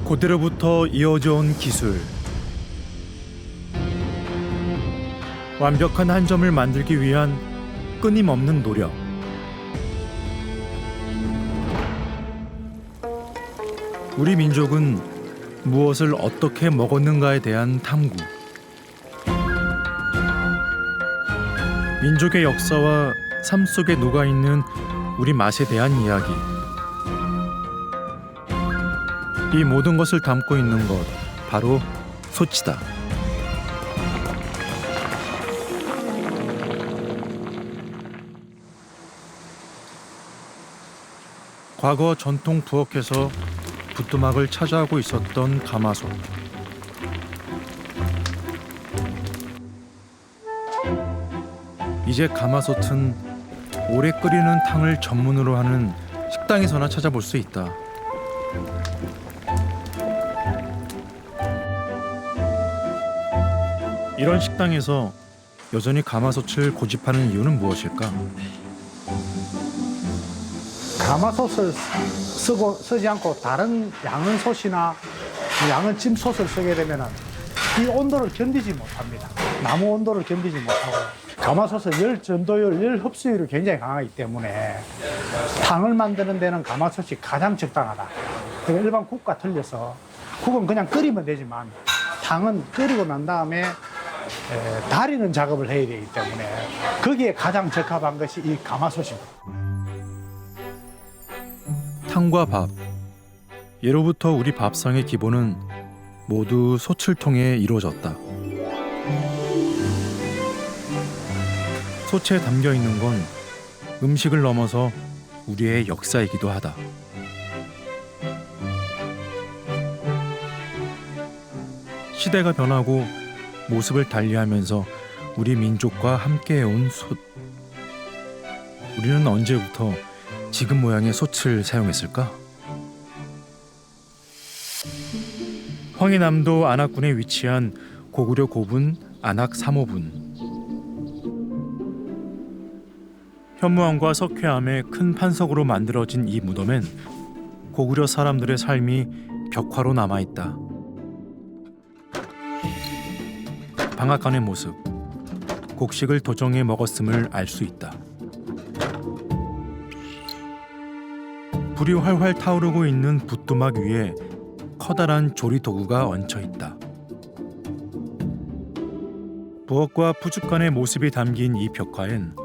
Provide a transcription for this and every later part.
고대로부터 이어져 온 기술. 완벽한 한 점을 만들기 위한 끊임없는 노력. 우리 민족은 무엇을 어떻게 먹었는가에 대한 탐구. 민족의 역사와 삶 속에 녹아있는 우리 맛에 대한 이야기. 이 모든 것을 담고 있는 것, 바로 소치다. 과거 전통 부엌에서 부뚜막을 차지하고 있었던 가마솥. 이제 가마솥은 오래 끓이는 탕을 전문으로 하는 식당에서나 찾아볼 수 있다. 이런 식당에서 여전히 가마솥을 고집하는 이유는 무엇일까? 가마솥을 쓰지 않고 다른 양은 솥이나 양은 찜솥을 쓰게 되면 이 온도를 견디지 못합니다. 나무 온도를 견디지 못하고 가마솥은 열 전도율, 열 흡수율이 굉장히 강하기 때문에 탕을 만드는 데는 가마솥이 가장 적당하다. 그러니까 일반 국과 틀려서 국은 그냥 끓이면 되지만 탕은 끓이고 난 다음에 다리는 작업을 해야 되기 때문에 거기에 가장 적합한 것이 이 가마솥입니다. 탕과 밥. 예로부터 우리 밥상의 기본은 모두 솥을 통해 이루어졌다. 솥에 담겨 있는 건 음식을 넘어서 우리의 역사이기도 하다. 시대가 변하고 모습을 달리하면서 우리 민족과 함께해온 솥. 우리는 언제부터 지금 모양의 솥을 사용했을까? 황해남도 안악군에 위치한 고구려 고분 안악 3호분. 현무암과 석회암의 큰 판석으로 만들어진 이 무덤엔 고구려 사람들의 삶이 벽화로 남아있다. 방앗간의 모습, 곡식을 도정해 먹었음을 알 수 있다. 불이 활활 타오르고 있는 부뚜막 위에 커다란 조리 도구가 얹혀 있다. 부엌과 푸죽간의 모습이 담긴 이 벽화엔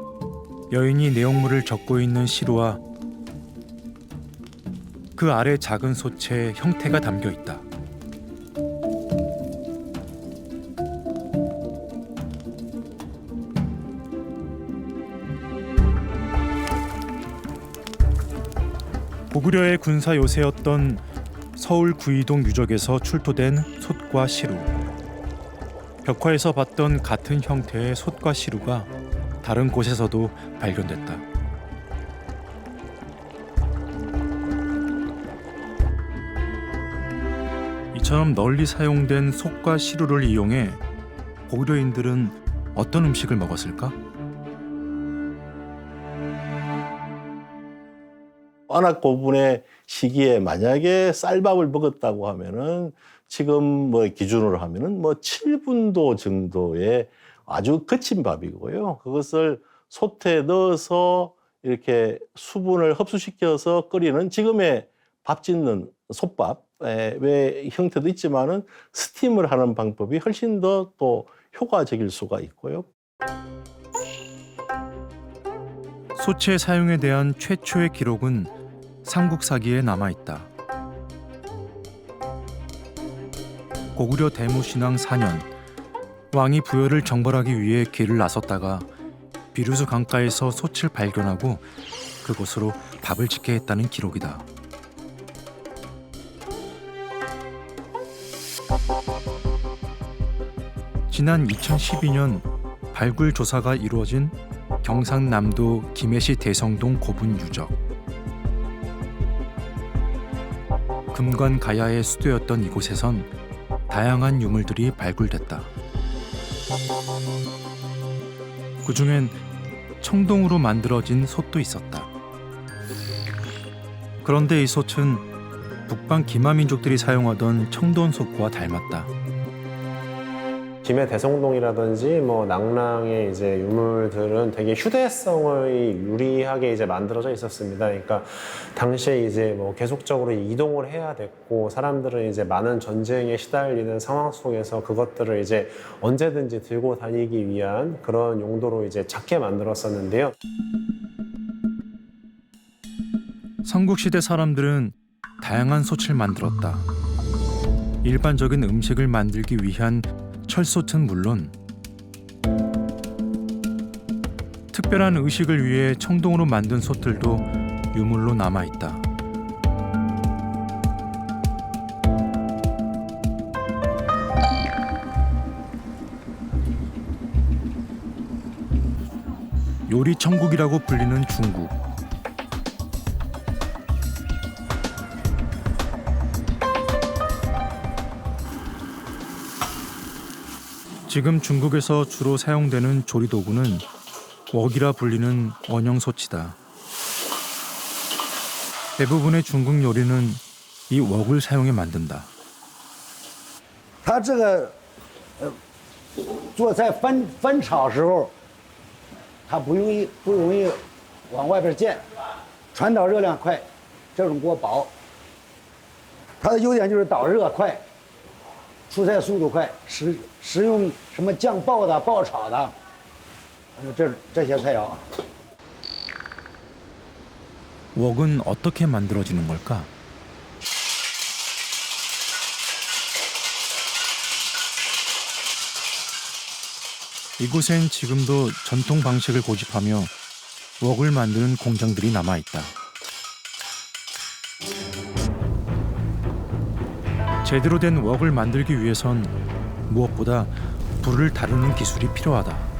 여인이 내용물을 적고 있는 시루와 그 아래 작은 솥의 형태가 담겨 있다. 고구려의 군사 요새였던 서울 구이동 유적에서 출토된 솥과 시루. 벽화에서 봤던 같은 형태의 솥과 시루가 다른 곳에서도 발견됐다. 이처럼 널리 사용된 솥과 시루를 이용해 고구려인들은 어떤 음식을 먹었을까? 안악 고분의 시기에 만약에 쌀밥을 먹었다고 하면은 지금 뭐 기준으로 하면은 뭐 7분도 정도의 아주 거친 밥이고요. 그것을 솥에 넣어서 이렇게 수분을 흡수시켜서 끓이는 지금의 밥 짓는 솥밥의 형태도 있지만은 스팀을 하는 방법이 훨씬 더 또 효과적일 수가 있고요. 솥의 사용에 대한 최초의 기록은 삼국사기에 남아있다. 고구려 대무신왕 4년, 왕이 부여를 정벌하기 위해 길을 나섰다가 비루수 강가에서 솥을 발견하고 그곳으로 밥을 짓게 했다는 기록이다. 지난 2012년 발굴 조사가 이루어진 경상남도 김해시 대성동 고분 유적. 금관 가야의 수도였던 이곳에선 다양한 유물들이 발굴됐다. 그중엔 청동으로 만들어진 솥도 있었다. 그런데 이 솥은 북방 기마 민족들이 사용하던 청돈솥과 닮았다. 김해 대성동이라든지 뭐 낭랑의 이제 유물들은 되게 휴대성을 유리하게 이제 만들어져 있었습니다. 그러니까 당시에 이제 뭐 계속적으로 이동을 해야 됐고 사람들은 이제 많은 전쟁에 시달리는 상황 속에서 그것들을 이제 언제든지 들고 다니기 위한 그런 용도로 이제 작게 만들었었는데요. 삼국시대 사람들은 다양한 솥을 만들었다. 일반적인 음식을 만들기 위한 철솥은 물론 특별한 의식을 위해 청동으로 만든 솥들도 유물로 남아있다. 요리 천국이라고 불리는 중국. 지금 중국에서 주로 사용되는 조리 도구는 웍이라 불리는 원형솥이다. 대부분의 중국 요리는 이 웍을 사용해 만든다. 它这个做菜翻炒时候，它不容易往外边溅，传导热量快，这种锅薄。它的优点就是导热快，出菜速度快，食用什么酱爆的、爆炒的，这些菜肴。 웍은 어떻게 만들어지는 걸까? 이곳엔 지금도 전통 방식을 고집하며 웍을 만드는 공장들이 남아있다. 제대로 된 웍을 만들기 위해선 무엇보다 불을 다루는 기술이 필요하다.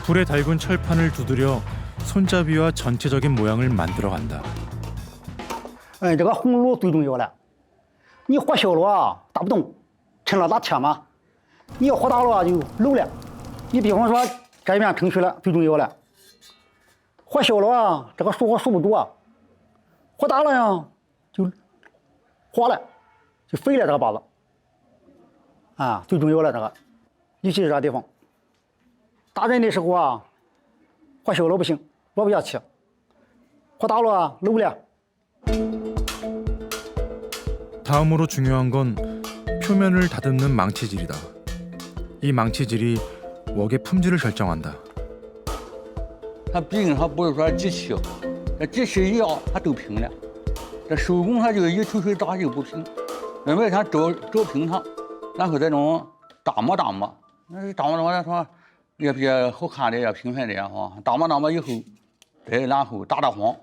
불에 달군 철판을 두드려 손잡이와 전체적인 모양을 만들어간다. 这个红炉最重要了。你火小了啊，打不动，抻了打铁嘛。你要火大了啊，就漏了。你比方说这边盛水了，最重要了。火小了啊，这个数火数不住啊。火大了呀，就化了，就废了这个把子。啊，最重要了这个，尤其是这地方。打人的时候啊，火小了不行，落不下去。火大了啊，漏了。 다음으로 중요한 건 표면을 다듬는 망치질이다. 이 망치질이 웍의 품질을 결정한다. 它毕竟它不是说机器，那机器一压它都平了，这手工它就一抽水打就不平，因为它找平它，然后再弄打磨，那打磨说也比较好看的，也平凡的哈，打磨以后，再然后打黄，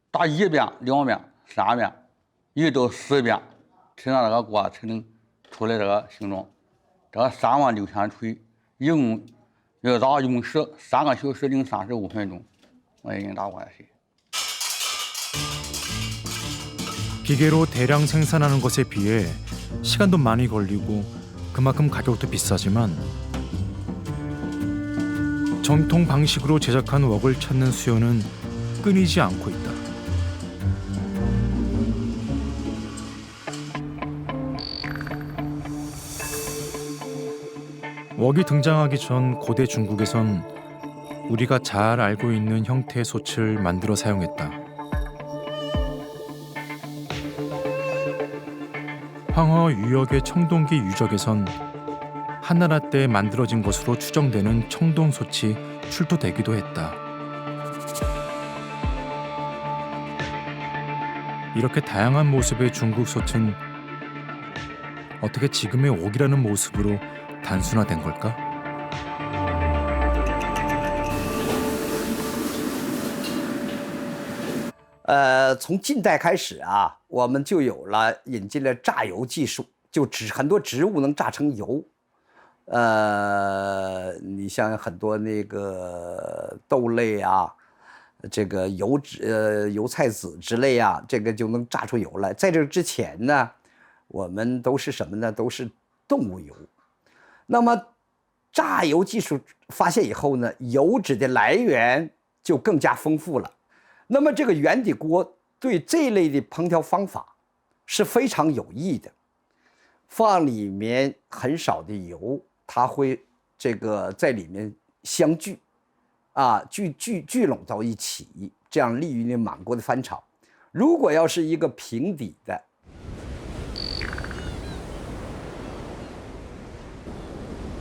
打1遍、2遍、3遍。 1到4遍，才让这个锅才能出来这个形状。这个36000锤，一共要打用时3个小时零35分钟，我已经打过去。 기계로 대량 생산하는 것에 비해 시간도 많이 걸리고 그만큼 가격도 비싸지만 전통 방식으로 제작한 웍을 찾는 수요는 끊이지 않고 있다. 웍이 등장하기 전 고대 중국에선 우리가 잘 알고 있는 형태의 솥을 만들어 사용했다. 황허 유역의 청동기 유적에선 한나라 때 만들어진 것으로 추정되는 청동솥이 출토되기도 했다. 이렇게 다양한 모습의 중국 솥은 어떻게 지금의 웍이라는 모습으로 단순화된 걸까? 从近代开始啊，我们就有了引进了榨油技术，就很多植物能榨成油。你像很多那个豆类啊，这个油菜籽之类啊，这个就能榨出油来。在这之前呢，我们都是什么呢？都是动物油。那么榨油技术发现以后呢，油脂的来源就更加丰富了。那么这个圆底锅对这类的烹调方法是非常有益的。放里面很少的油，它会这个在里面相聚，聚拢到一起，这样利于你满锅的翻炒。如果要是一个平底的，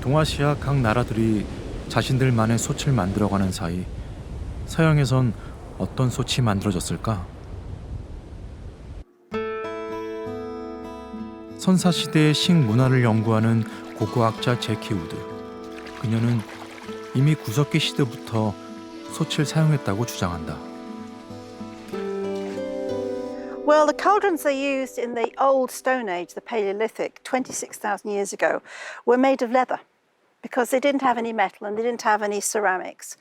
동아시아 각 나라들이 자신들만의 솥을 만들어가는 사이 서양에선 어떤 솥이 만들어졌을까? 선사시대의 식문화를 연구하는 고고학자 제키 우드. 그녀는 이미 구석기 시대부터 솥을 사용했다고 주장한다. Well, the cauldrons they used in the old Stone Age, the Paleolithic, 26,000 years ago, were made of leather because they didn't have any metal and they didn't have any ceramics.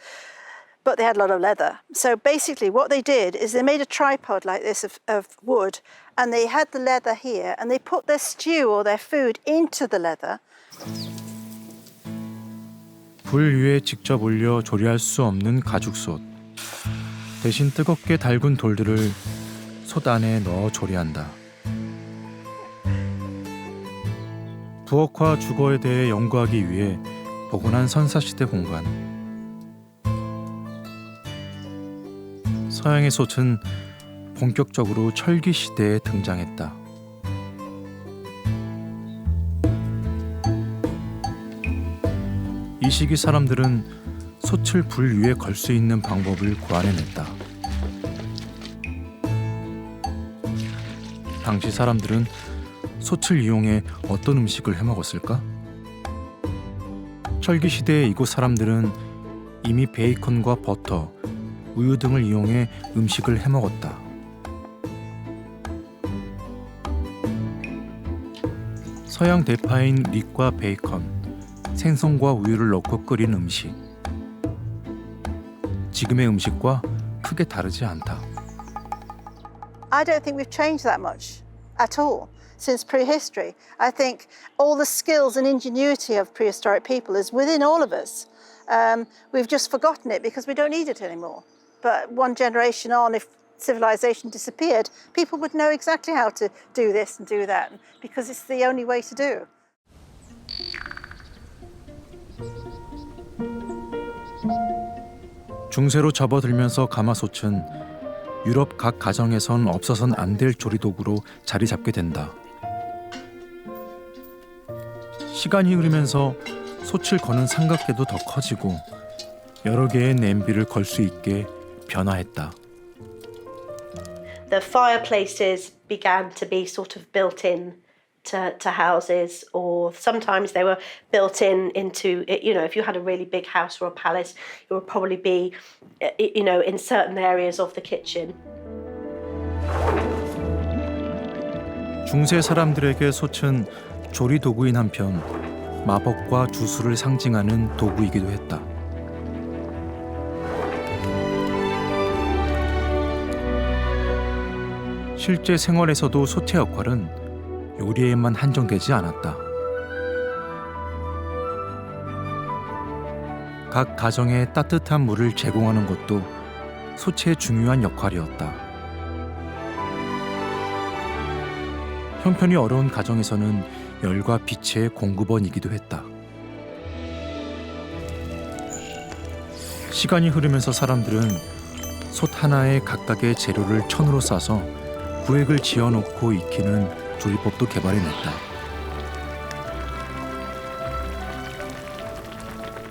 But they had a lot of leather. So basically what they did is they made a tripod like this of wood, and they had the leather here, and they put their stew or their food into the leather. 불 위에 직접 올려 조리할 수 없는 가죽솥. 대신 뜨겁게 달군 돌들을 솥 안에 넣어 조리한다. 부엌과 주거에 대해 연구하기 위해 복원한 선사시대 공간. 서양의 솥은 본격적으로 철기 시대에 등장했다. 이 시기 사람들은 솥을 불 위에 걸 수 있는 방법을 고안해냈다. 당시 사람들은 솥을 이용해 어떤 음식을 해먹었을까? 철기 시대의 이곳 사람들은 이미 베이컨과 버터, 우유 등을 이용해 음식을 해먹었다. 서양 대파인 릭과 베이컨, 생선과 우유를 넣고 끓인 음식. 지금의 음식과 크게 다르지 않다. I don't think we've changed that much at all since prehistory. I think all the skills and ingenuity of prehistoric people is within all of us. We've just forgotten it because we don't need it anymore. But one generation on, if civilization disappeared, people would know exactly how to do this and do that because it's the only way to do. 중세로 접어들면서 가마솥은 유럽 각 가정에선 없어선 안 될 조리도구로 자리 잡게 된다. 시간이 흐르면서 솥을 거는 삼각대도 더 커지고 여러 개의 냄비를 걸 수 있게 변화했다. The fireplaces began to be sort of built in to houses, or sometimes they were built into, you know, if you had a really big house or a palace, it would probably be, you know, in certain areas of the kitchen. 중세 사람들에게 솥은 조리 도구인 한편 마법과 주술을 상징하는 도구이기도 했다. 실제 생활에서도 솥의 역할은 요리에만 한정되지 않았다. 각 가정에 따뜻한 물을 제공하는 것도 솥의 중요한 역할이었다. 형편이 어려운 가정에서는 열과 빛의 공급원이기도 했다. 시간이 흐르면서 사람들은 솥 하나에 각각의 재료를 천으로 싸서 구획을 지어놓고 익히는 조리법도 개발해냈다.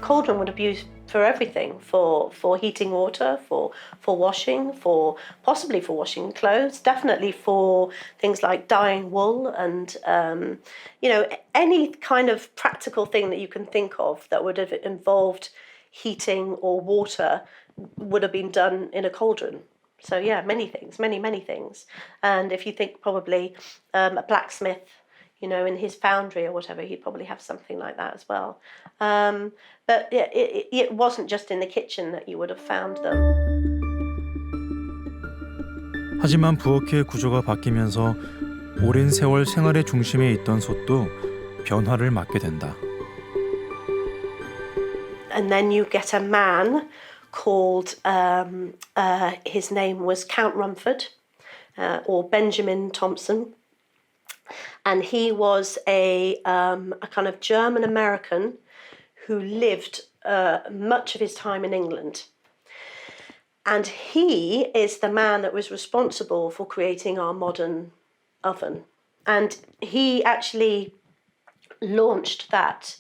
Cauldron would have used for everything, for heating water, for washing, for possibly for washing clothes, definitely for things like dyeing wool and you know, any kind of practical thing that you can think of that would have involved heating or water would have been done in a cauldron. So yeah, many things, many things. And if you think probably a blacksmith, you know, in his foundry or whatever, he'd probably have something like that as well. But it wasn't just in the kitchen that you would have found them. 하지만 부엌의 구조가 바뀌면서 오랜 세월 생활의 중심에 있던 솥도 변화를 맞게 된다. and then you get a man called, his name was Count Rumford, or Benjamin Thompson. And he was a kind of German American who lived much of his time in England. And he is the man that was responsible for creating our modern oven. And he actually launched that,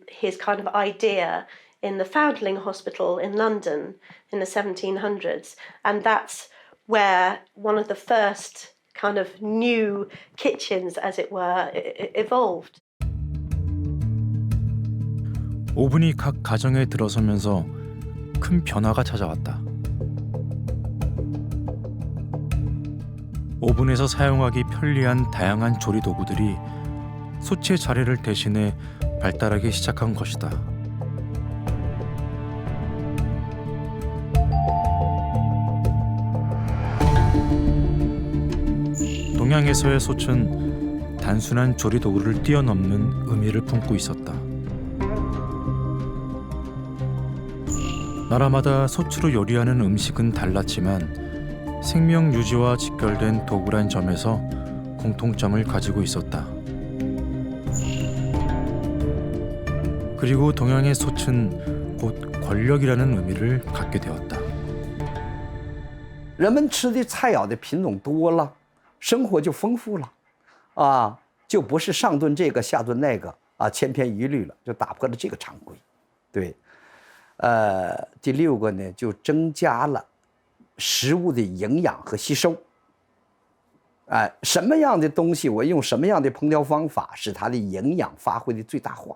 his kind of idea in the Foundling Hospital in London in the 1700s. And that's where one of the first kind of new kitchens, as it were, evolved. 오븐이 각 가정에 들어서면서 큰 변화가 찾아왔다. 오븐에서 사용하기 편리한 다양한 조리 도구들이 소치의 자리를 대신해 발달하기 시작한 것이다. 동양에서의 솥은 단순한 조리 도구를 뛰어넘는 의미를 품고 있었다. 나라마다 솥으로 요리하는 음식은 달랐지만 생명 유지와 직결된 도구란 점에서 공통점을 가지고 있었다. 그리고 동양의 솥은 곧 권력이라는 의미를 갖게 되었다. 人们吃的菜肴的品种多了，生活就丰富了，啊，就不是上顿这个下顿那个啊，千篇一律了，就打破了这个常规。对，第6个呢，就增加了食物的营养和吸收。什么样的东西，我用什么样的烹调方法，使它的营养发挥的最大化，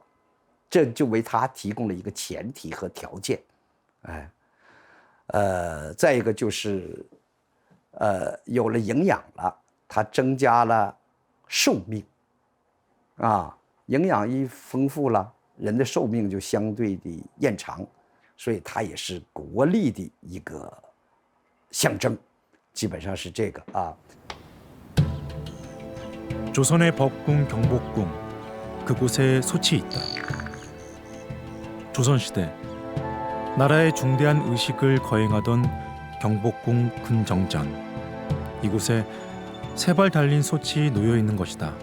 这就为它提供了一个前提和条件。再一个就是，有了营养了，它增加了寿命，啊，营养一丰富了，人的寿命就相对的延长，所以它也是国力的一个象征，基本上是这个啊。 조선의 법궁 경복궁, 그곳에 솥이 있다. 조선시대 나라의 중대한 의식을 거행하던 경복궁 근정전, 이곳에 세 발 달린 솥이 놓여 있는 것이다.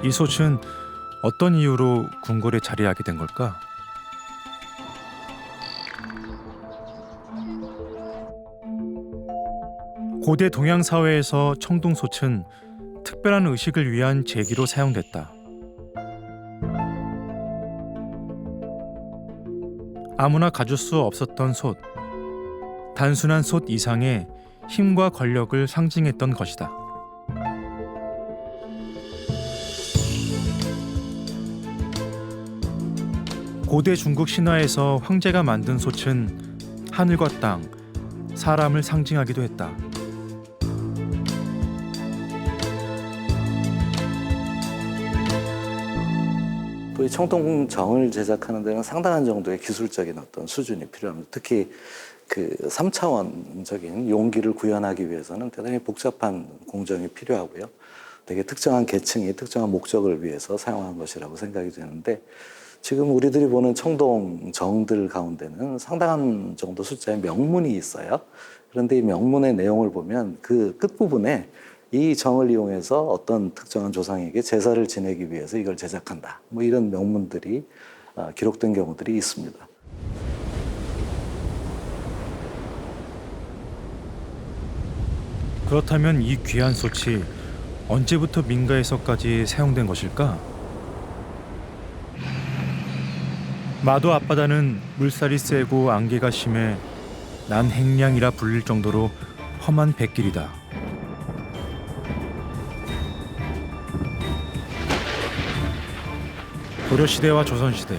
이 솥은 어떤 이유로 궁궐에 자리하게 된 걸까? 고대 동양 사회에서 청동솥은 특별한 의식을 위한 제기로 사용됐다. 아무나 가질 수 없었던 솥, 단순한 솥 이상의 힘과 권력을 상징했던 것이다. 고대 중국 신화에서 황제가 만든 솥은 하늘과 땅, 사람을 상징하기도 했다. 이 청동정을 제작하는 데는 상당한 정도의 기술적인 어떤 수준이 필요합니다. 특히 그 3차원적인 용기를 구현하기 위해서는 대단히 복잡한 공정이 필요하고요. 되게 특정한 계층이 특정한 목적을 위해서 사용한 것이라고 생각이 되는데 지금 우리들이 보는 청동정들 가운데는 상당한 정도 숫자의 명문이 있어요. 그런데 이 명문의 내용을 보면 그 끝부분에 이 정을 이용해서 어떤 특정한 조상에게 제사를 지내기 위해서 이걸 제작한다. 뭐 이런 명문들이 기록된 경우들이 있습니다. 그렇다면 이 귀한 솥이 언제부터 민가에서까지 사용된 것일까? 마도 앞바다는 물살이 세고 안개가 심해 난행량이라 불릴 정도로 험한 뱃길이다. 고려시대와 조선시대,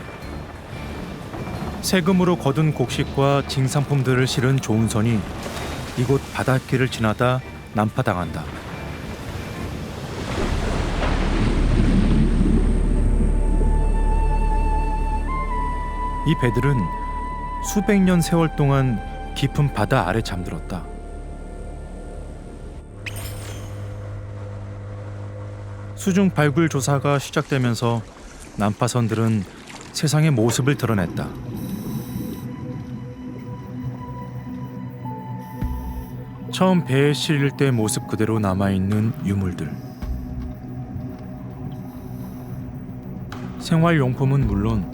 세금으로 거둔 곡식과 징상품들을 실은 조운선이 이곳 바닷길을 지나다 난파당한다. 이 배들은 수백 년 세월 동안 깊은 바다 아래 잠들었다. 수중 발굴 조사가 시작되면서 난파선들은 세상의 모습을 드러냈다. 처음 배에 실릴 때 모습 그대로 남아있는 유물들. 생활용품은 물론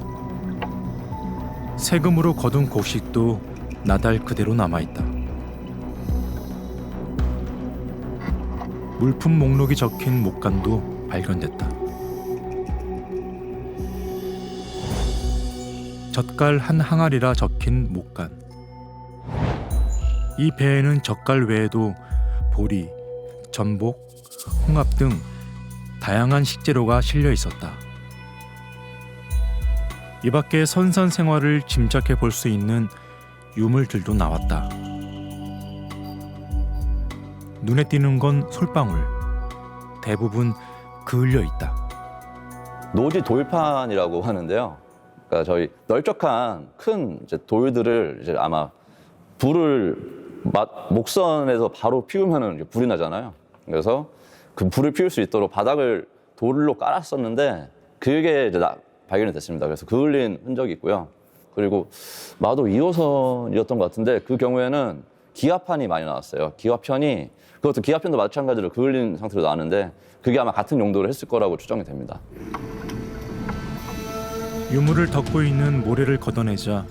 세금으로 거둔 곡식도 나달 그대로 남아있다. 물품 목록이 적힌 목간도 발견됐다. 젓갈 한 항아리라 적힌 목간. 이 배에는 젓갈 외에도 보리, 전복, 홍합 등 다양한 식재료가 실려 있었다. 이 밖에 선선 생활을 짐작해 볼 수 있는 유물들도 나왔다. 눈에 띄는 건 솔방울. 대부분 그을려 있다. 노지 돌판이라고 하는데요. 그러니까 저희 널쩍한 큰 이제 돌들을 이제 아마 불을 목선에서 바로 피우면은 불이 나잖아요. 그래서 그 불을 피울 수 있도록 바닥을 돌로 깔았었는데 그게 이제 발견이 됐습니다. 그래서 그을린 흔적이 있고요. 그리고 마도 2호선이었던 것 같은데 그 경우에는 기압판이 많이 나왔어요. 기압편이 그것도 기압편도 마찬가지로 그을린 상태로 나왔는데 그게 아마 같은 용도를 했을 거라고 추정이 됩니다. 유물을 덮고 있는 모래를 걷어내자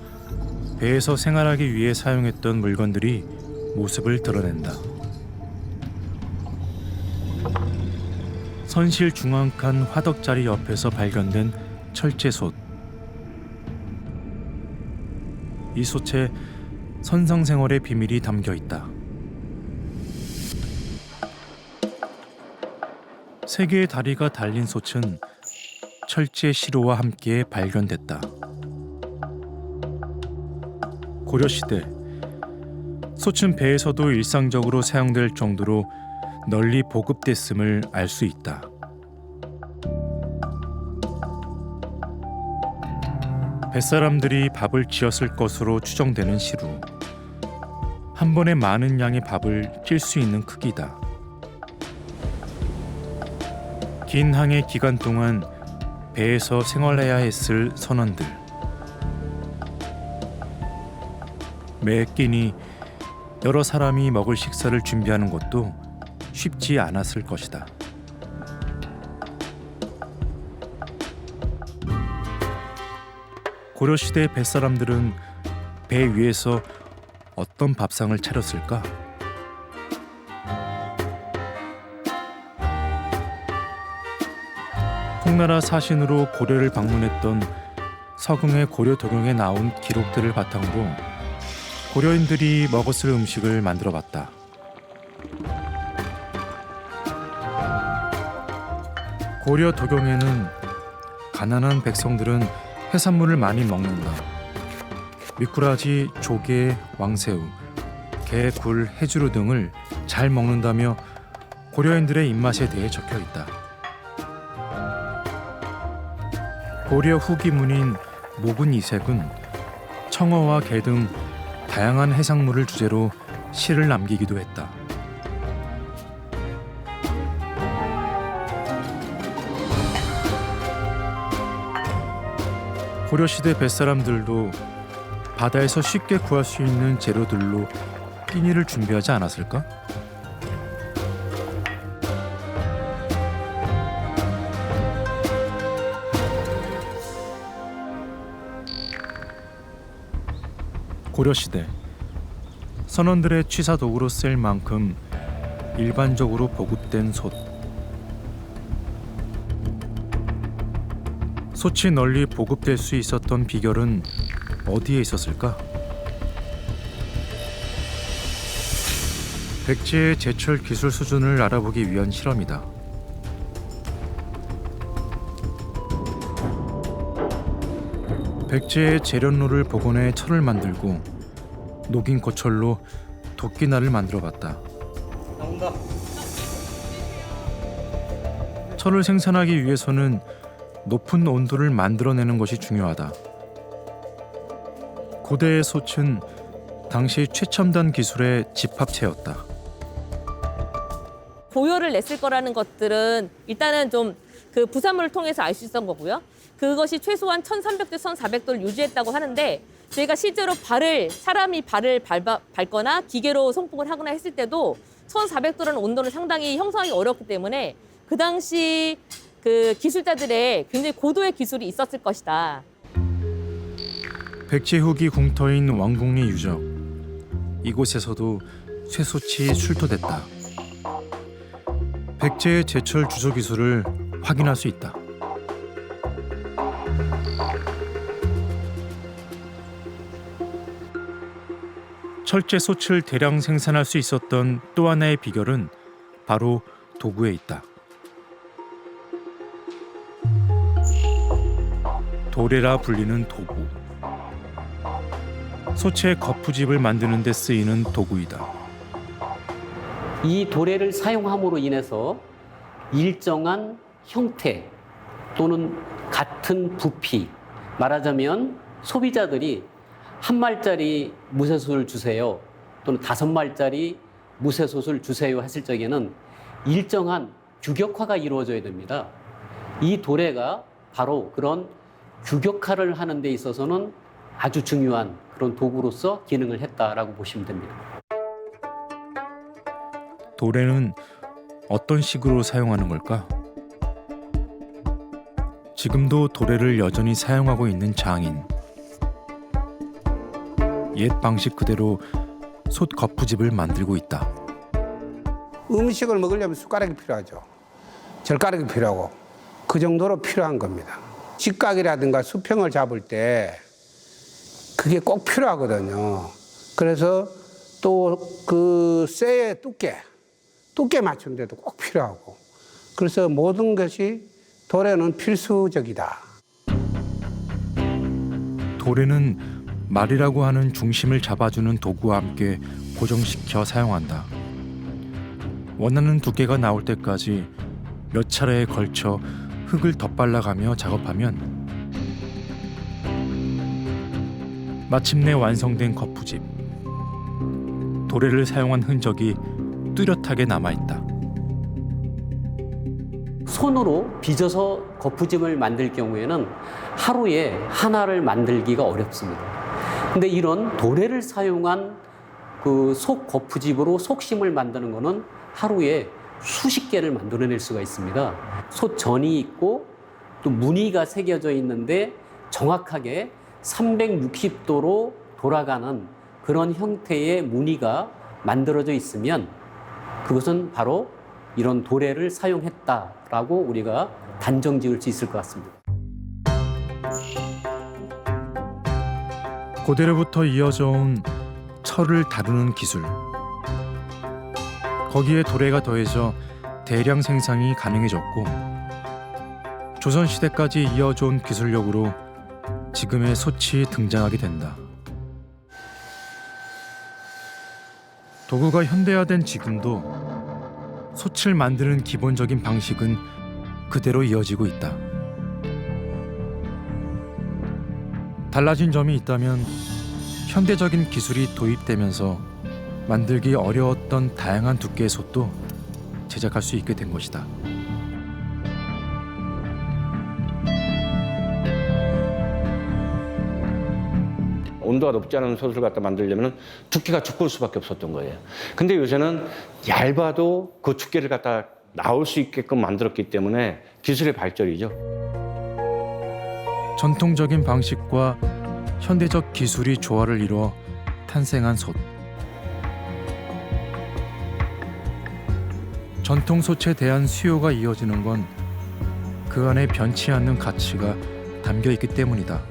배에서 생활하기 위해 사용했던 물건들이 모습을 드러낸다. 선실 중앙칸 화덕자리 옆에서 발견된 철제솥. 이 솥에 선상생활의 비밀이 담겨 있다. 세 개의 다리가 달린 솥은 철제 시로와 함께 발견됐다. 고려시대 솥은 배에서도 일상적으로 사용될 정도로 널리 보급됐음을 알 수 있다. 뱃사람들이 밥을 지었을 것으로 추정되는 시루. 한 번에 많은 양의 밥을 찔 수 있는 크기다. 긴 항해 기간 동안 배에서 생활해야 했을 선원들. 매 끼니 여러 사람이 먹을 식사를 준비하는 것도 쉽지 않았을 것이다. 고려시대 뱃사람들은 배 위에서 어떤 밥상을 차렸을까? 송나라 사신으로 고려를 방문했던 서궁의 고려도경에 나온 기록들을 바탕으로 고려인들이 먹었을 음식을 만들어봤다. 고려도경에는 가난한 백성들은 해산물을 많이 먹는다. 미꾸라지, 조개, 왕새우, 게, 굴, 해주류 등을 잘 먹는다며 고려인들의 입맛에 대해 적혀 있다. 고려 후기문인 모근 이색은 청어와 게 등 다양한 해산물을 주제로 시를 남기기도 했다. 고려시대 뱃사람들도 바다에서 쉽게 구할 수 있는 재료들로 끼니를 준비하지 않았을까? 고려시대 선원들의 취사도구로 쓸 만큼 일반적으로 보급된 솥. 솥이 널리 보급될 수 있었던 비결은 어디에 있었을까? 백제의 제철 기술 수준을 알아보기 위한 실험이다. 백제의 재련로를 복원해 철을 만들고 녹인 고철로 도끼날을 만들어봤다. 철을 생산하기 위해서는 높은 온도를 만들어내는 것이 중요하다. 고대의 솥은 당시 최첨단 기술의 집합체였다. 보혈을 냈을 거라는 것들은 일단은 좀 그 부산물을 통해서 알 수 있었던 거고요. 그것이 최소한 1300도, 1400도를 유지했다고 하는데 저희가 실제로 사람이 발을 밟거나 기계로 송풍을 하거나 했을 때도 1400도라는 온도는 상당히 형성하기 어렵기 때문에 그 당시 그 기술자들의 굉장히 고도의 기술이 있었을 것이다. 백제 후기 궁터인 왕궁리 유적. 이곳에서도 쇠솥이 출토됐다. 백제의 제철 주조 기술을 확인할 수 있다. 철제 솥을 대량 생산할 수 있었던 또 하나의 비결은 바로 도구에 있다. 도래라 불리는 도구. 솥의 거푸집을 만드는 데 쓰이는 도구이다. 이 도래를 사용함으로 인해서 일정한 형태 또는 같은 부피, 말하자면 소비자들이 한 말짜리 무쇠솥을 주세요 또는 5말짜리 무쇠솥을 주세요 했을 적에는 일정한 규격화가 이루어져야 됩니다. 이 도래가 바로 그런 규격화를 하는 데 있어서는 아주 중요한 그런 도구로서 기능을 했다라고 보시면 됩니다. 도래는 어떤 식으로 사용하는 걸까? 지금도 도래를 여전히 사용하고 있는 장인. 옛 방식 그대로 솥 거푸집을 만들고 있다. 음식을 먹으려면 숟가락이 필요하죠. 젓가락이 필요하고 그 정도로 필요한 겁니다. 직각이라든가 수평을 잡을 때 그게 꼭 필요하거든요. 그래서 또 그 쇠의 두께 맞추는 데도 꼭 필요하고 그래서 모든 것이 도래는 필수적이다. 도래는 말이라고 하는 중심을 잡아주는 도구와 함께 고정시켜 사용한다. 원하는 두께가 나올 때까지 몇 차례에 걸쳐 흙을 덧발라가며 작업하면 마침내 완성된 거푸집. 도래를 사용한 흔적이 뚜렷하게 남아있다. 손으로 빚어서 거푸집을 만들 경우에는 하루에 하나를 만들기가 어렵습니다. 근데 이런 도래를 사용한 그 속 거푸집으로 속심을 만드는 거는 하루에 수십 개를 만들어낼 수가 있습니다. 솥 전이 있고 또 무늬가 새겨져 있는데 정확하게 360도로 돌아가는 그런 형태의 무늬가 만들어져 있으면 그것은 바로 이런 도래를 사용했다라고 우리가 단정 지을 수 있을 것 같습니다. 고대로부터 이어져 온 철을 다루는 기술. 거기에 도래가 더해져 대량 생산이 가능해졌고 조선시대까지 이어져 온 기술력으로 지금의 솥이 등장하게 된다. 도구가 현대화된 지금도 솥을 만드는 기본적인 방식은 그대로 이어지고 있다. 달라진 점이 있다면 현대적인 기술이 도입되면서 만들기 어려웠던 다양한 두께의 솥도 제작할 수 있게 된 것이다. 온도가 높지 않은 솥을 갖다 만들려면 두께가 두꺼울 수밖에 없었던 거예요. 근데 요새는 얇아도 그 두께를 갖다 나올 수 있게끔 만들었기 때문에 기술의 발전이죠. 전통적인 방식과 현대적 기술이 조화를 이루어 탄생한 솥. 전통 솥에 대한 수요가 이어지는 건 그 안에 변치 않는 가치가 담겨 있기 때문이다.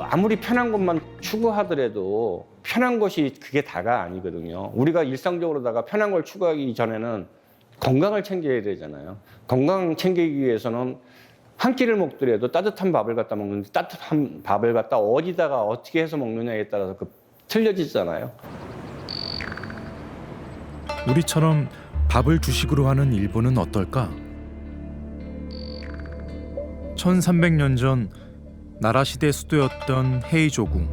아무리 편한 것만 추구하더라도 편한 것이 그게 다가 아니거든요. 우리가 일상적으로다가 편한 걸 추구하기 전에는 건강을 챙겨야 되잖아요. 건강 챙기기 위해서는 한 끼를 먹더라도 따뜻한 밥을 갖다 먹는데 따뜻한 밥을 갖다 어디다가 어떻게 해서 먹느냐에 따라서 틀려지잖아요. 우리처럼 밥을 주식으로 하는 일본은 어떨까? 1300년 전 나라 시대 수도였던 헤이조궁.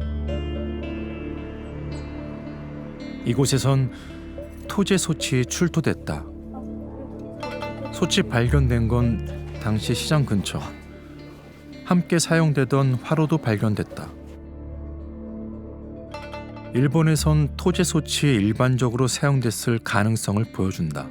이곳에선 토제 솥이 출토됐다. 솥이 발견된 건 당시 시장 근처. 함께 사용되던 화로도 발견됐다. 일본에선 토제 소치에 일반적으로 사용됐을 가능성을 보여준다.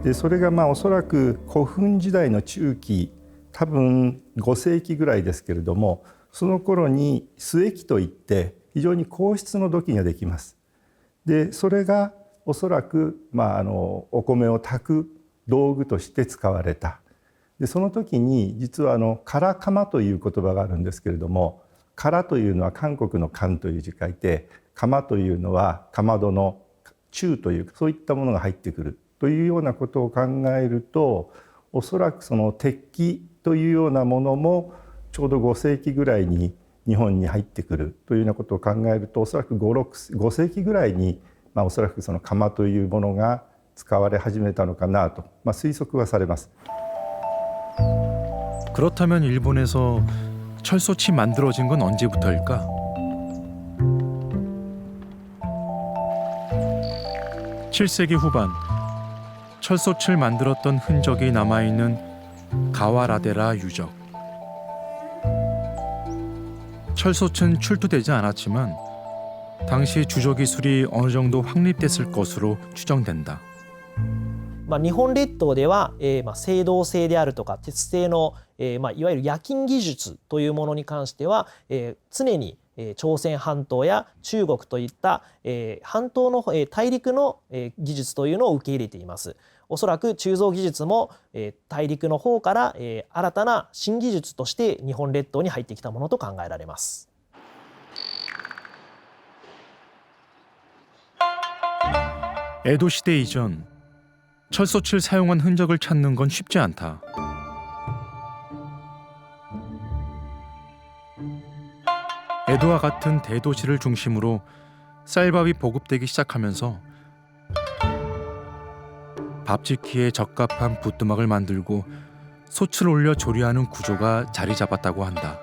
でそれがおそらく古墳時代の中期、多分5世紀ぐらいですけれども、その頃に須恵器といって非常に硬質の土器ができます。でそれがおそらく、お米を炊く道具として使われた。でその時に実はから釜という言葉があるんですけれども、からというのは韓国の韓という字書いて、釜というのはかまどの中というそういったものが入ってくるというようなことを考えると、おそらくその鉄器というようなものもちょうど5世紀ぐらいに日本に入ってくるというようなことを考えると、おそらく5世紀ぐらいに、おそらくその釜というものが使われ始めたのかなと、推測はされます。 그렇다면 일본에서 철소치 만들어진 건 언제부터일까? (7세기) 후반 철소치를 만들었던 흔적이 남아있는 가와라데라 유적. 철소치는 출토되지 않았지만 당시 주조 기술이 어느 정도 확립됐을 것으로 추정된다. 日本列島では、青銅製であるとか鉄製の、いわゆる冶金技術というものに関しては、常に、朝鮮半島や中国といった、半島の、大陸の、技術というのを受け入れています。おそらく鋳造技術も、大陸の方から、新たな新技術として日本列島に入ってきたものと考えられます。 에도 시대 이전 철소치를 사용한 흔적을 찾는 건 쉽지 않다. 에도와 같은 대도시를 중심으로 쌀밥이 보급되기 시작하면서 밥 짓기에 적합한 부뚜막을 만들고 솥을 올려 조리하는 구조가 자리 잡았다고 한다.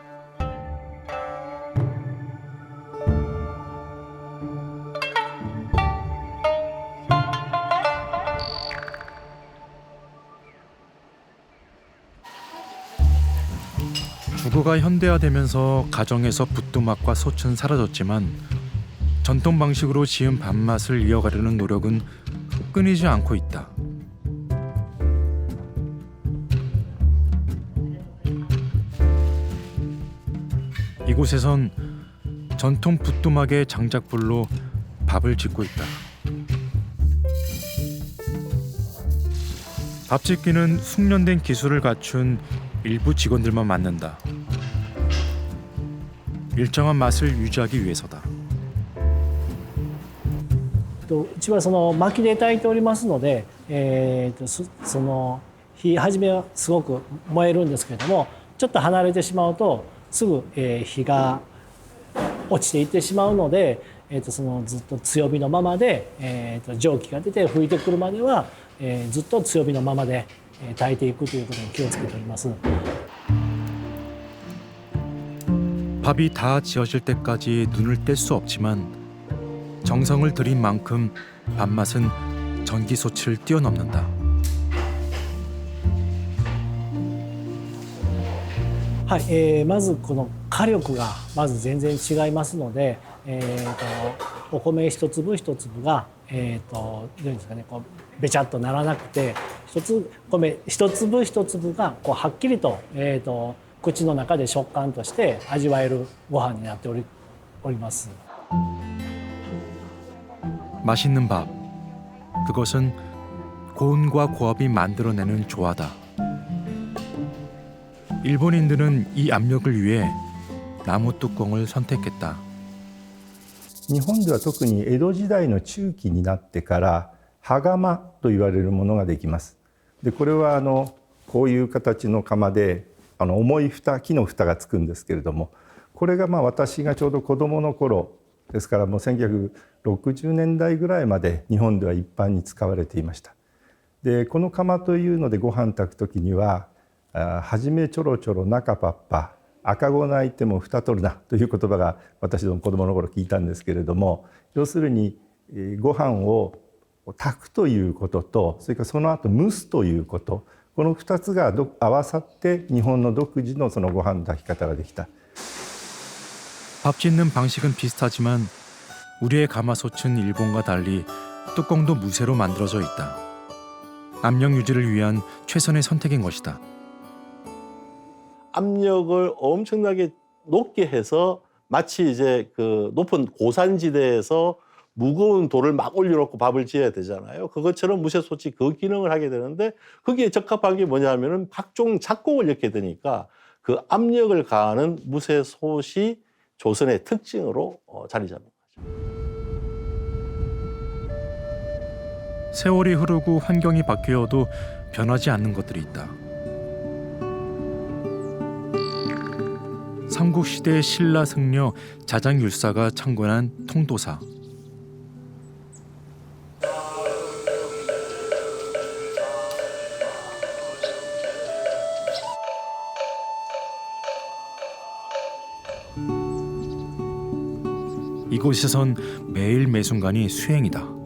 주거가 현대화되면서 가정에서 부뚜막과 솥은 사라졌지만 전통 방식으로 지은 밥맛을 이어가려는 노력은 끊이지 않고 있다. 이곳에선 전통 부뚜막의 장작불로 밥을 짓고 있다. 밥 짓기는 숙련된 기술을 갖춘 일부 직원들만 맡는다. 일정한 맛을 유지하기 위해서다. うちはその薪で炊いておりますので、その火始めはすごく燃えるんですけれども、ちょっと離れてしまうとすぐ、火が落ちていってしまうので、そのずっと強火のままで、蒸気が出て吹いてくるまでは、ずっと強火のままで炊いていくということに気をつけております。 밥이 다 지어질 때까지 눈을 뗄 수 없지만 정성을 들인 만큼 밥맛은 전기소치를 뛰어넘는다. はい、まずこの火力がまず全然違いますので、お米一粒一粒が、どういうんですかね、こうべちゃっとならなくて、米一粒一粒がこうはっきりと、口の中で食感として味わえるご飯になっております。 맛있는 밥. 그것은 고운과 고압이 만들어내는 조화다. 일본인들은 이 압력을 위해 나무 뚜껑을 선택했다. 日本では特に江戸時代の中期になってから羽釜と言われるものができます。でこれはこういう形の釜で重い蓋、木の蓋がつくんですけれども、これが私がちょうど子どもの頃ですから、もう1960年代ぐらいまで日本では一般に使われていました。でこの釜というのでご飯炊く時には、初めちょろちょろ中パッパ、赤子泣いても蓋取るなという言葉が私の子どもの頃聞いたんですけれども、要するにご飯を炊くということと、それからその後蒸すということ、この2つが合わさって日本の独自のそのご飯の炊き方ができた。 밥 짓는 방식은 비슷하지만 우리의 가마솥은 일본과 달리 뚜껑도 무쇠로 만들어져 있다. 압력 유지를 위한 최선의 선택인 것이다. 압력을 엄청나게 높게 해서 마치 이제 그 높은 고산지대에서 무거운 돌을 막 올려놓고 밥을 지어야 되잖아요. 그것처럼 무쇠솥이 그 기능을 하게 되는데 거기에 적합한 게 뭐냐면은 각종 작곡을 넣게 되니까 그 압력을 가하는 무쇠솥이 조선의 특징으로 자리 잡는 거죠. 세월이 흐르고 환경이 바뀌어도 변하지 않는 것들이 있다. 삼국시대 신라 승려 자장율사가 창건한 통도사. 이곳에선 매일 매순간이 수행이다.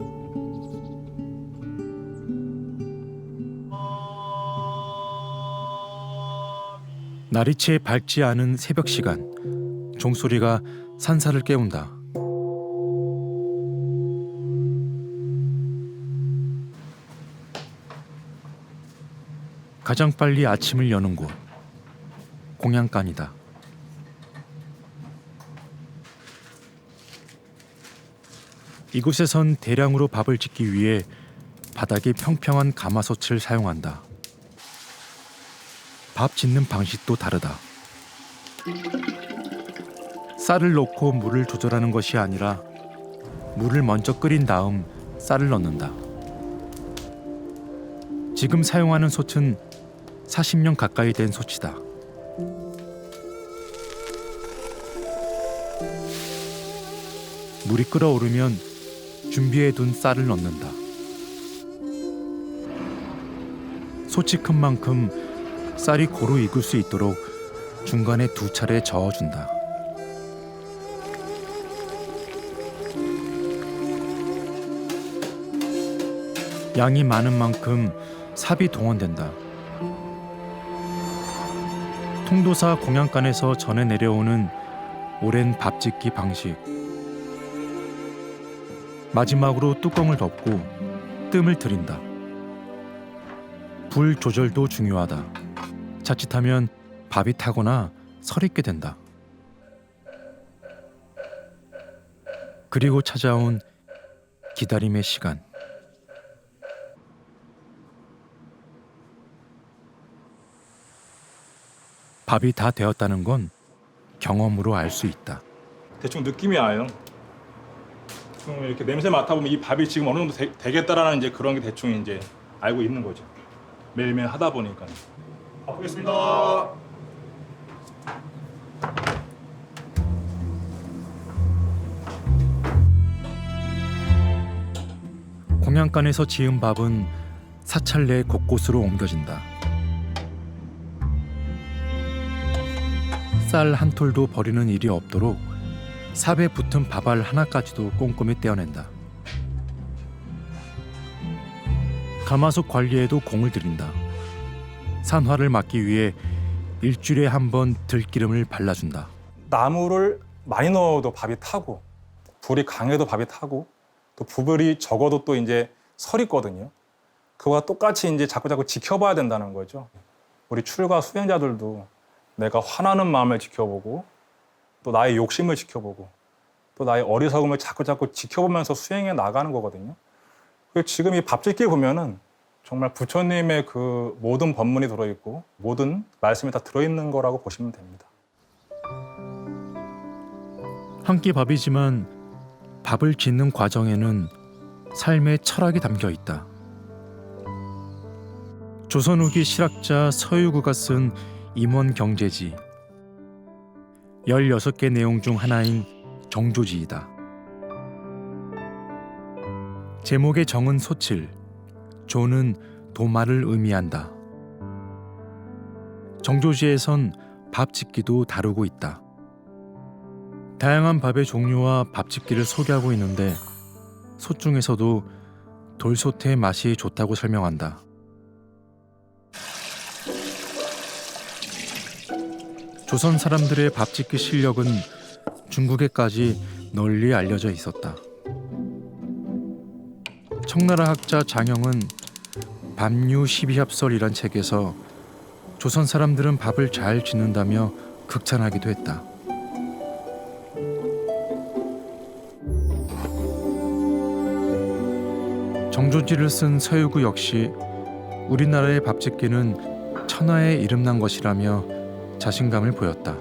날이 채 밝지 않은 새벽 시간, 종소리가 산사를 깨운다. 가장 빨리 아침을 여는 곳, 공양간이다. 이곳에선 대량으로 밥을 짓기 위해 바닥이 평평한 가마솥을 사용한다. 밥 짓는 방식도 다르다. 쌀을 넣고 물을 조절하는 것이 아니라 물을 먼저 끓인 다음 쌀을 넣는다. 지금 사용하는 솥은 40년 가까이 된 솥이다. 물이 끓어오르면 준비해둔 쌀을 넣는다. 솥이 큰 만큼 쌀이 고루 익을 수 있도록 중간에 2차례 저어준다. 양이 많은 만큼 삽이 동원된다. 통도사 공양간에서 전해 내려오는 오랜 밥짓기 방식. 마지막으로 뚜껑을 덮고 뜸을 들인다. 불 조절도 중요하다. 자칫하면 밥이 타거나 설익게 된다. 그리고 찾아온 기다림의 시간. 밥이 다 되었다는 건 경험으로 알 수 있다. 대충 느낌이 와요. 이렇게 냄새 맡아보면 이 밥이 지금 어느 정도 되겠다라는 이제 그런 게 대충 이제 알고 있는 거죠. 매일매일 하다 보니까. 바꾸겠습니다. 공양간에서 지은 밥은 사찰 내 곳곳으로 옮겨진다. 쌀 한 톨도 버리는 일이 없도록 삽에 붙은 밥알 하나까지도 꼼꼼히 떼어낸다. 가마솥 관리에도 공을 들인다. 산화를 막기 위해 일주일에 한 번 들기름을 발라준다. 나무를 많이 넣어도 밥이 타고 불이 강해도 밥이 타고 또 불이 적어도 또 이제 설이 있거든요. 그와 똑같이 이제 자꾸 지켜봐야 된다는 거죠. 우리 출가 수행자들도 내가 화나는 마음을 지켜보고 또 나의 욕심을 지켜보고 또 나의 어리석음을 자꾸 지켜보면서 수행해 나가는 거거든요. 지금 이 밥짓기 보면은 정말 부처님의 그 모든 법문이 들어있고 모든 말씀이 다 들어있는 거라고 보시면 됩니다. 한 끼 밥이지만 밥을 짓는 과정에는 삶의 철학이 담겨 있다. 조선 후기 실학자 서유구가 쓴 임원경제지 16개 내용 중 하나인 정조지이다. 제목의 정은 소칠, 조는 도마를 의미한다. 정조지에선 밥 짓기도 다루고 있다. 다양한 밥의 종류와 밥 짓기를 소개하고 있는데 솥 중에서도 돌솥의 맛이 좋다고 설명한다. 조선 사람들의 밥짓기 실력은 중국에까지 널리 알려져 있었다. 청나라 학자 장영은 밥류 12합설이란 책에서 조선 사람들은 밥을 잘 짓는다며 극찬하기도 했다. 정조지를 쓴 서유구 역시 우리나라의 밥짓기는 천하에 이름난 것이라며 자신감을 보였다.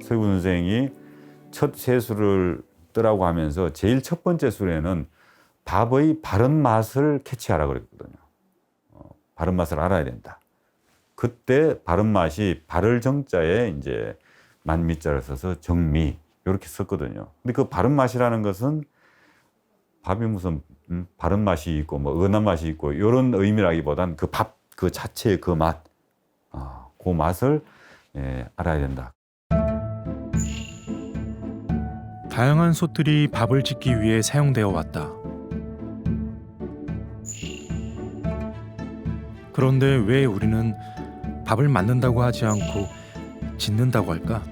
서유구 선생이 첫 세수를 뜨라고 하면서 제일 첫 번째 술에는 밥의 바른 맛을 캐치하라 그랬거든요. 바른 맛을 알아야 된다. 그때 바른 맛이 바를 정자에 이제 만미자를 써서 정미 이렇게 썼거든요. 근데 그 바른 맛이라는 것은 밥이 무슨 바른 맛이 있고 뭐 은한 맛이 있고 이런 의미라기보단 그 밥 그 자체의 그 맛, 그 맛을 알아야 된다. 다양한 솥들이 밥을 짓기 위해 사용되어 왔다. 그런데 왜 우리는 밥을 만든다고 하지 않고 짓는다고 할까?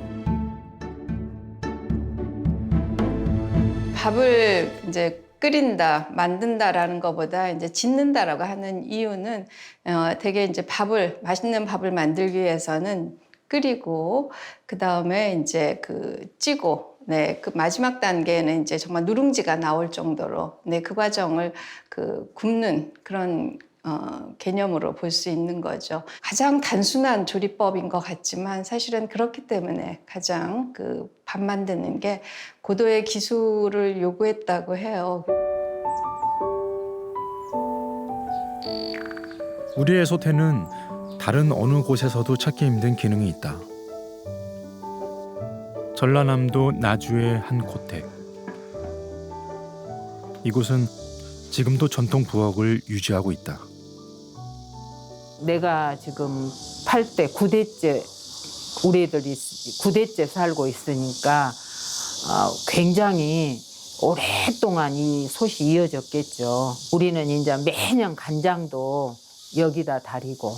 밥을 이제 끓인다, 만든다라는 것보다 이제 짓는다라고 하는 이유는 되게 이제 맛있는 밥을 만들기 위해서는 끓이고 그 다음에 이제 찌고 그 마지막 단계는 이제 정말 누룽지가 나올 정도로 그 과정을 굽는 그런 개념으로 볼 수 있는 거죠. 가장 단순한 조리법인 것 같지만 사실은 그렇기 때문에 가장 밥 만드는 게 고도의 기술을 요구했다고 해요. 우리의 솥에는 다른 어느 곳에서도 찾기 힘든 기능이 있다. 전라남도 나주의 한 고택. 이곳은 지금도 전통 부엌을 유지하고 있다. 내가 지금 8대, 9대째 우리 애들이 9대째 살고 있으니까 굉장히 오랫동안 이 솥이 이어졌겠죠. 우리는 이제 매년 간장도 여기다 달이고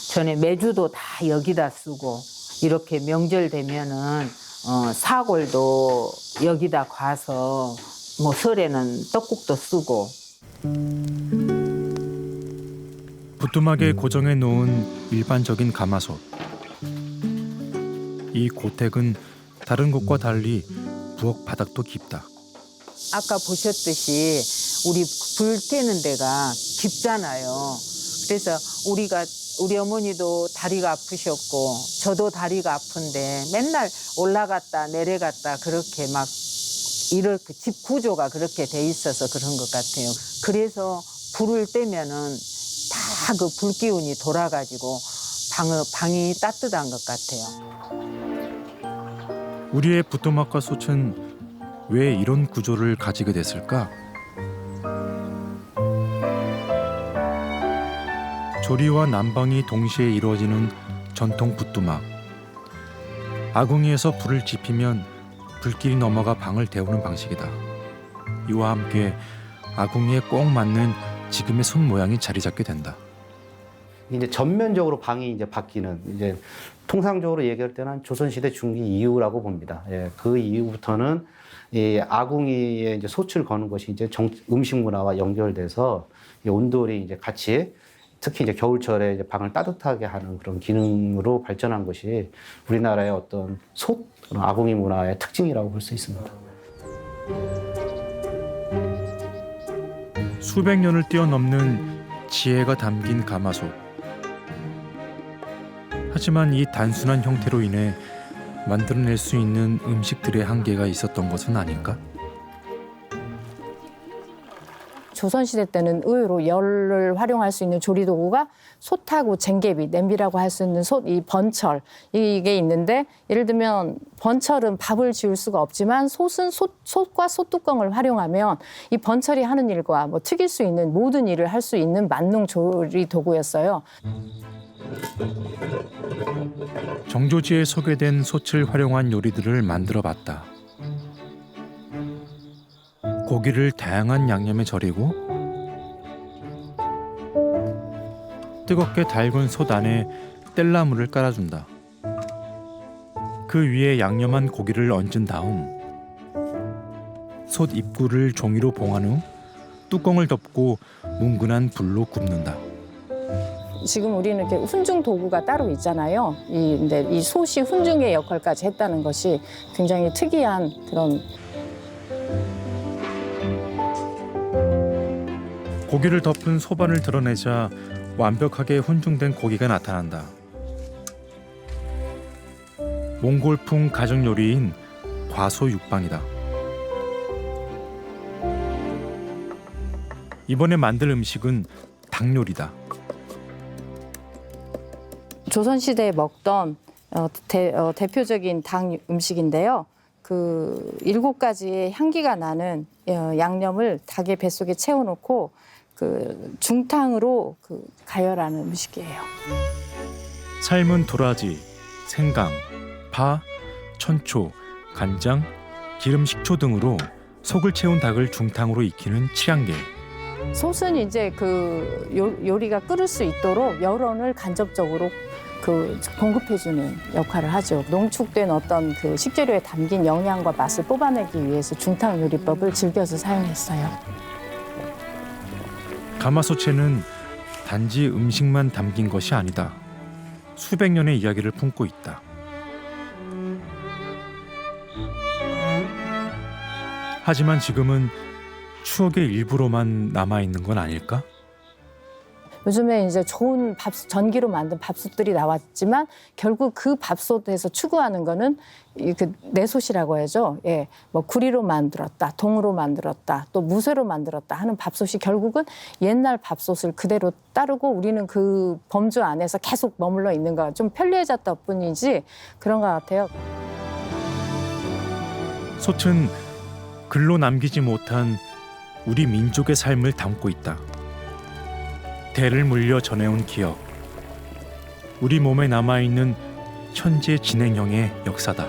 전에 매주도 다 여기다 쓰고 이렇게 명절 되면은 사골도 여기다 과서 뭐 설에는 떡국도 쓰고. 부뚜막에 고정해 놓은 일반적인 가마솥. 이 고택은 다른 곳과 달리 부엌 바닥도 깊다. 아까 보셨듯이 우리 불 때는 데가 깊잖아요. 그래서 우리 어머니도 다리가 아프셨고 저도 다리가 아픈데 맨날 올라갔다 내려갔다 그렇게 막 이렇게 집 구조가 그렇게 돼 있어서 그런 것 같아요. 그래서 불을 떼면은 다 그 불 기운이 돌아가지고 방이 따뜻한 것 같아요. 우리의 부뚜막과 솥은 왜 이런 구조를 가지게 됐을까? 조리와 난방이 동시에 이루어지는 전통 부뚜막. 아궁이에서 불을 지피면 불길이 넘어가 방을 데우는 방식이다. 이와 함께 아궁이에 꼭 맞는 지금의 솥 모양이 자리 잡게 된다. 이제 전면적으로 방이 이제 바뀌는 이제 통상적으로 얘기할 때는 조선시대 중기 이후라고 봅니다. 예, 그 이후부터는 이 아궁이에 이제 솥을 거는 것이 이제 음식 문화와 연결돼서 이 온돌이 이제 같이 특히 이제 겨울철에 이제 방을 따뜻하게 하는 그런 기능으로 발전한 것이 우리나라의 어떤 솥, 아궁이 문화의 특징이라고 볼 수 있습니다. 수백 년을 뛰어넘는 지혜가 담긴 가마솥. 하지만 이 단순한 형태로 인해 만들어낼 수 있는 음식들의 한계가 있었던 것은 아닐까? 조선시대 때는 의외로 열을 활용할 수 있는 조리도구가 솥하고 쟁개비, 냄비라고 할 수 있는 솥, 이 번철 이게 있는데 예를 들면 번철은 밥을 지을 수가 없지만 솥은 솥과 솥뚜껑을 활용하면 이 번철이 하는 일과 뭐 튀길 수 있는 모든 일을 할 수 있는 만능 조리 도구였어요. 정조지에 소개된 솥을 활용한 요리들을 만들어 봤다. 고기를 다양한 양념에 절이고 뜨겁게 달군 솥 안에 뗄나무를 깔아준다. 그 위에 양념한 고기를 얹은 다음 솥 입구를 종이로 봉한 후 뚜껑을 덮고 뭉근한 불로 굽는다. 지금 우리는 이렇게 훈중 도구가 따로 있잖아요. 근데 이 솥이 훈중의 역할까지 했다는 것이 굉장히 특이한 그런. 고기를 덮은 소반을 드러내자 완벽하게 훈중된 고기가 나타난다. 몽골풍 가정 요리인 과소 육방이다. 이번에 만들 음식은 닭 요리다. 조선시대에 먹던 대표적인 닭 음식인데요. 그 7가지의 향기가 나는 양념을 닭의 뱃속에 채워놓고 그 중탕으로 가열하는 음식이에요. 삶은 도라지, 생강, 파, 천초, 간장, 기름, 식초 등으로 속을 채운 닭을 중탕으로 익히는 칠양계. 솥은 이제 그 요리가 끓을 수 있도록 열원을 간접적으로 공급해주는 역할을 하죠. 농축된 어떤 그 식재료에 담긴 영양과 맛을 뽑아내기 위해서 중탕 요리법을 즐겨서 사용했어요. 가마솥에는 단지 음식만 담긴 것이 아니다. 수백 년의 이야기를 품고 있다. 하지만 지금은 추억의 일부로만 남아있는 건 아닐까? 요즘에 이제 좋은 전기로 만든 밥솥들이 나왔지만 결국 그 밥솥에서 추구하는 거는 그 내솥이라고 하죠. 예, 뭐 구리로 만들었다, 동으로 만들었다, 또 무쇠로 만들었다 하는 밥솥이 결국은 옛날 밥솥을 그대로 따르고 우리는 그 범주 안에서 계속 머물러 있는 거 좀 편리해졌다 뿐이지 그런 것 같아요. 솥은 글로 남기지 못한 우리 민족의 삶을 담고 있다. 대를 물려 전해온 기억, 우리 몸에 남아있는 현재 진행형의 역사다.